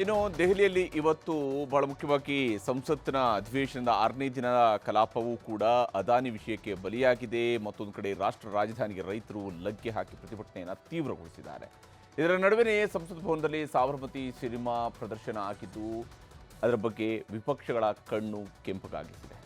ಇನ್ನು ದೆಹಲಿಯಲ್ಲಿ ಇವತ್ತು ಬಹಳ ಮುಖ್ಯವಾಗಿ ಸಂಸತ್ತಿನ ಅಧಿವೇಶನದ 6ನೇ ದಿನದ ಕಲಾಪವೂ ಕೂಡ ಅದಾನಿ ವಿಷಯಕ್ಕೆ ಬಲಿಯಾಗಿದೆ. ಮತ್ತೊಂದು ಕಡೆ ರಾಷ್ಟ್ರ ರಾಜಧಾನಿಗೆ ರೈತರು ಲಗ್ಗೆ ಹಾಕಿ ಪ್ರತಿಭಟನೆಯನ್ನು ತೀವ್ರಗೊಳಿಸಿದ್ದಾರೆ. ಇದರ ನಡುವೆಯೇ ಸಂಸತ್ ಭವನದಲ್ಲಿ ಸಾಬರಮತಿ ಸಿನಿಮಾ ಪ್ರದರ್ಶನ ಆಗಿದ್ದು ಅದರ ಬಗ್ಗೆ ವಿಪಕ್ಷಗಳ ಕಣ್ಣು ಕೆಂಪಗಾಗಿಸಿದೆ.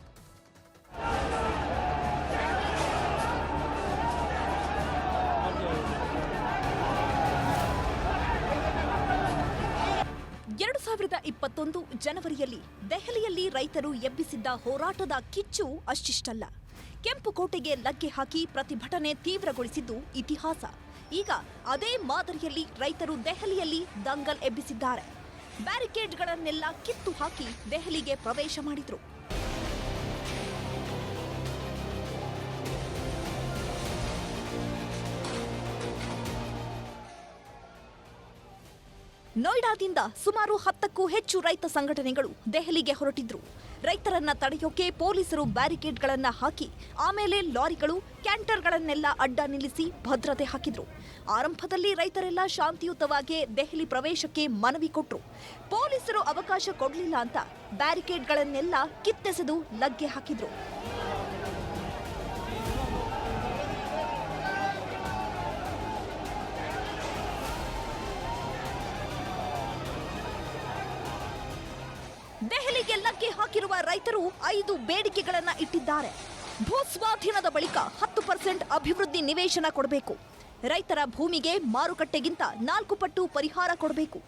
ಜನವರಿಯಲ್ಲಿ ದೆಹಲಿಯಲ್ಲಿ ರೈತರು ಎಬ್ಬಿಸಿದ್ದ ಹೋರಾಟದ ಕಿಚ್ಚು ಅಷ್ಟಿಷ್ಟಲ್ಲ. ಕೆಂಪುಕೋಟೆಗೆ ಲಗ್ಗೆ ಹಾಕಿ ಪ್ರತಿಭಟನೆ ತೀವ್ರಗೊಳಿಸಿದ್ದು ಇತಿಹಾಸ. ಈಗ ಅದೇ ಮಾದರಿಯಲ್ಲಿ ರೈತರು ದೆಹಲಿಯಲ್ಲಿ ದಂಗಲ್ ಎಬ್ಬಿಸಿದ್ದಾರೆ. ಬ್ಯಾರಿಕೇಡ್ಗಳನ್ನೆಲ್ಲ ಕಿತ್ತು ಹಾಕಿ ದೆಹಲಿಗೆ ಪ್ರವೇಶ ಮಾಡಿದ್ರು. ನೋಯ್ಡಾದಿಂದ ಸುಮಾರು 10ಕ್ಕೂ ಹೆಚ್ಚು ರೈತ ಸಂಘಟನೆಗಳು ದೆಹಲಿಗೆ ಹೊರಟಿದ್ರು. ರೈತರನ್ನ ತಡೆಯೋಕೆ ಪೊಲೀಸರು ಬ್ಯಾರಿಕೇಡ್ಗಳನ್ನ ಹಾಕಿ ಆಮೇಲೆ ಲಾರಿಗಳು, ಕ್ಯಾಂಟರ್ಗಳನ್ನೆಲ್ಲ ಅಡ್ಡ ನಿಲ್ಲಿಸಿ ಭದ್ರತೆ ಹಾಕಿದ್ರು. ಆರಂಭದಲ್ಲಿ ರೈತರೆಲ್ಲ ಶಾಂತಿಯುತವಾಗಿ ದೆಹಲಿ ಪ್ರವೇಶಕ್ಕೆ ಮನವಿ ಕೊಟ್ರು. ಪೊಲೀಸರು ಅವಕಾಶ ಕೊಡಲಿಲ್ಲ ಅಂತ ಬ್ಯಾರಿಕೇಡ್ಗಳನ್ನೆಲ್ಲ ಕಿತ್ತೆಸೆದು ಲಗ್ಗೆ ಹಾಕಿದ್ರು. ದೆಹಲಿಗೆ ಲಗ್ಗೆ ಹಾಕಿರುವ ರೈತರು 5 ಬೇಡಿಕೆಗಳನ್ನ ಇಟ್ಟಿದ್ದಾರೆ. ಭೂಸ್ವಾಧೀನದ ಬಳಿಕ 10% ಅಭಿವೃದ್ಧಿ ನಿವೇಶನ ಕೊಡಬೇಕು. ರೈತರ ಭೂಮಿಗೆ ಮಾರುಕಟ್ಟೆಗಿಂತ 4 ಪಟ್ಟು ಪರಿಹಾರ ಕೊಡಬೇಕು.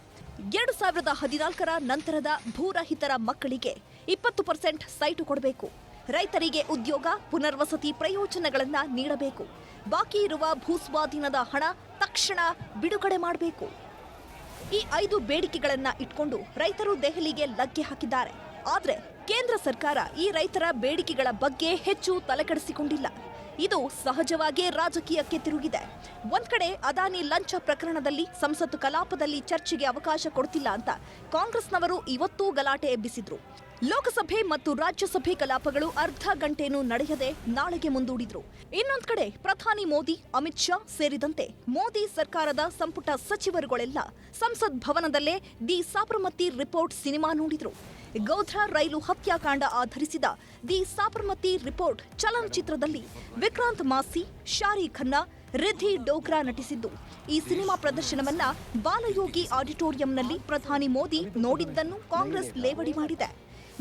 2014ರ ನಂತರದ ಭೂರಹಿತರ ಮಕ್ಕಳಿಗೆ 20% ಸೈಟು ಕೊಡಬೇಕು. ರೈತರಿಗೆ ಉದ್ಯೋಗ, ಪುನರ್ವಸತಿ ಪ್ರಯೋಜನಗಳನ್ನ ನೀಡಬೇಕು. ಬಾಕಿ ಇರುವ ಭೂಸ್ವಾಧೀನದ ಹಣ ತಕ್ಷಣ ಬಿಡುಗಡೆ ಮಾಡಬೇಕು. ಈ 5 ಬೇಡಿಕೆಗಳನ್ನ ಇಟ್ಕೊಂಡು ರೈತರು ದೆಹಲಿಗೆ ಲಗ್ಗೆ ಹಾಕಿದ್ದಾರೆ. ಆದ್ರೆ ಕೇಂದ್ರ ಸರ್ಕಾರ ಈ ರೈತರ ಬೇಡಿಕೆಗಳ ಬಗ್ಗೆ ಹೆಚ್ಚು ತಲೆಕೆಡಿಸಿಕೊಂಡಿಲ್ಲ. ಇದು ಸಹಜವಾಗಿ ರಾಜಕೀಯಕ್ಕೆ ತಿರುಗಿದೆ. ಒಂದ್ ಕಡೆ ಅದಾನಿ ಲಂಚ ಪ್ರಕರಣದಲ್ಲಿ ಸಂಸತ್ತು ಕಲಾಪದಲ್ಲಿ ಚರ್ಚೆಗೆ ಅವಕಾಶ ಕೊಡ್ತಿಲ್ಲ ಅಂತ ಕಾಂಗ್ರೆಸ್ನವರು ಇವತ್ತೂ ಗಲಾಟೆ ಎಬ್ಬಿಸಿದ್ರು. ಲೋಕಸಭೆ ಮತ್ತು ರಾಜ್ಯಸಭೆ ಕಲಾಪಗಳು ಅರ್ಧ ಗಂಟೆನೂ ನಡೆಯದೆ ನಾಳೆಗೆ ಮುಂದೂಡಿದ್ರು. ಇನ್ನೊಂದ್ ಕಡೆ ಪ್ರಧಾನಿ ಮೋದಿ, ಅಮಿತ್ ಶಾ ಸೇರಿದಂತೆ ಮೋದಿ ಸರ್ಕಾರದ ಸಂಪುಟ ಸಚಿವರುಗಳೆಲ್ಲ ಸಂಸತ್ ಭವನದಲ್ಲೇ ದಿ ಸಾಬರಮತಿ ರಿಪೋರ್ಟ್ ಸಿನಿಮಾ ನೋಡಿದ್ರು. ಗೋಧ್ರಾ ರೈಲು ಹತ್ಯಾಕಾಂಡ ಆಧರಿಸಿದ ದಿ ಸಾಬರಮತಿ ರಿಪೋರ್ಟ್ ಚಲನಚಿತ್ರದಲ್ಲಿ ವಿಕ್ರಾಂತ್ ಮಾಸಿ, ಶಾರಿ ಖನ್ನಾ, ರಿಧಿ ಡೋಗ್ರಾ ನಟಿಸಿದ್ದು. ಈ ಸಿನಿಮಾ ಪ್ರದರ್ಶನವನ್ನ ಬಾಲಯೋಗಿ ಆಡಿಟೋರಿಯಂನಲ್ಲಿ ಪ್ರಧಾನಿ ಮೋದಿ ನೋಡಿದ್ದನ್ನು ಕಾಂಗ್ರೆಸ್ ಲೇವಡಿ ಮಾಡಿದೆ.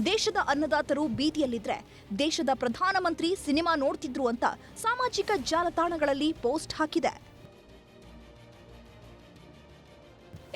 ದೇಶದ ಅನ್ನದಾತರು ಬೀದಿಯಲ್ಲಿದ್ರೆ ದೇಶದ ಪ್ರಧಾನಮಂತ್ರಿ ಸಿನಿಮಾ ನೋಡ್ತಿದ್ರು ಅಂತ ಸಾಮಾಜಿಕ ಜಾಲತಾಣಗಳಲ್ಲಿ ಪೋಸ್ಟ್ ಹಾಕಿದೆ.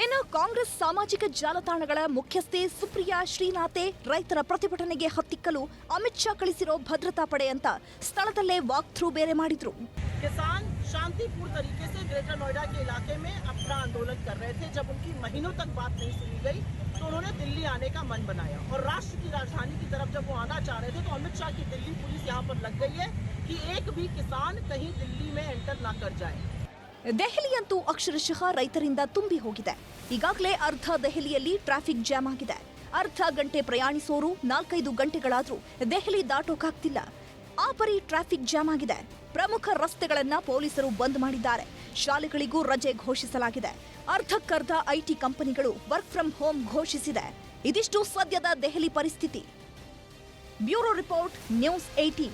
ಇನ್ನು ಕಾಂಗ್ರೆಸ್ ಸಾಮಾಜಿಕ ಜಾಲತಾಣಗಳ ಮುಖ್ಯಸ್ಥೆ ಸುಪ್ರಿಯಾ ಶ್ರೀನಾಥೆ ರೈತರ ಪ್ರತಿಭಟನೆಗೆ ಹತ್ತಿಕ್ಕಲು ಅಮಿತ್ ಶಾ ಕಳಿಸಿರೋ ಭದ್ರತಾ ಪಡೆ ಅಂತ ಸ್ಥಳದಲ್ಲೇ ವಾಕ್ ಥ್ರೂ ಬೇರೆ ಮಾಡಿದ್ರು. किसान शांतिपूर्ण तरीके से ग्रेटर नोएडा के इलाके में अपना आंदोलन कर रहे थे. जब उनकी महीनों तक बात नहीं सुनी गई तो उन्होंने दिल्ली आने का मन बनाया और राष्ट्र की राजधानी की तरफ जब वो आना चाह रहे थे तो अमित शाह की दिल्ली पुलिस यहाँ पर लग गई है कि एक भी किसान कहीं दिल्ली में एंटर ना कर जाए. ದೆಹಲಿಯಂತೂ ಅಕ್ಷರಶಃ ರೈತರಿಂದ ತುಂಬಿ ಹೋಗಿದೆ. ಈಗಾಗಲೇ ಅರ್ಧ ದೆಹಲಿಯಲ್ಲಿ ಟ್ರಾಫಿಕ್ ಜಾಮ್ ಆಗಿದೆ. ಅರ್ಧ ಗಂಟೆ ಪ್ರಯಾಣಿಸೋರು 4-5 ಗಂಟೆಗಳಾದ್ರೂ ದೆಹಲಿ ದಾಟೋಕಾಗ್ತಿಲ್ಲ. ಆ ಪರಿ ಟ್ರಾಫಿಕ್ ಜಾಮ್ ಆಗಿದೆ. ಪ್ರಮುಖ ರಸ್ತೆಗಳನ್ನ ಪೊಲೀಸರು ಬಂದ್ ಮಾಡಿದ್ದಾರೆ. ಶಾಲೆಗಳಿಗೂ ರಜೆ ಘೋಷಿಸಲಾಗಿದೆ. ಅರ್ಧಕ್ಕರ್ಧ ಐಟಿ ಕಂಪನಿಗಳು ವರ್ಕ್ ಫ್ರಮ್ ಹೋಮ್ ಘೋಷಿಸಿದೆ. ಇದಿಷ್ಟು ಸದ್ಯದ ದೆಹಲಿ ಪರಿಸ್ಥಿತಿ. Bureau report, news 18.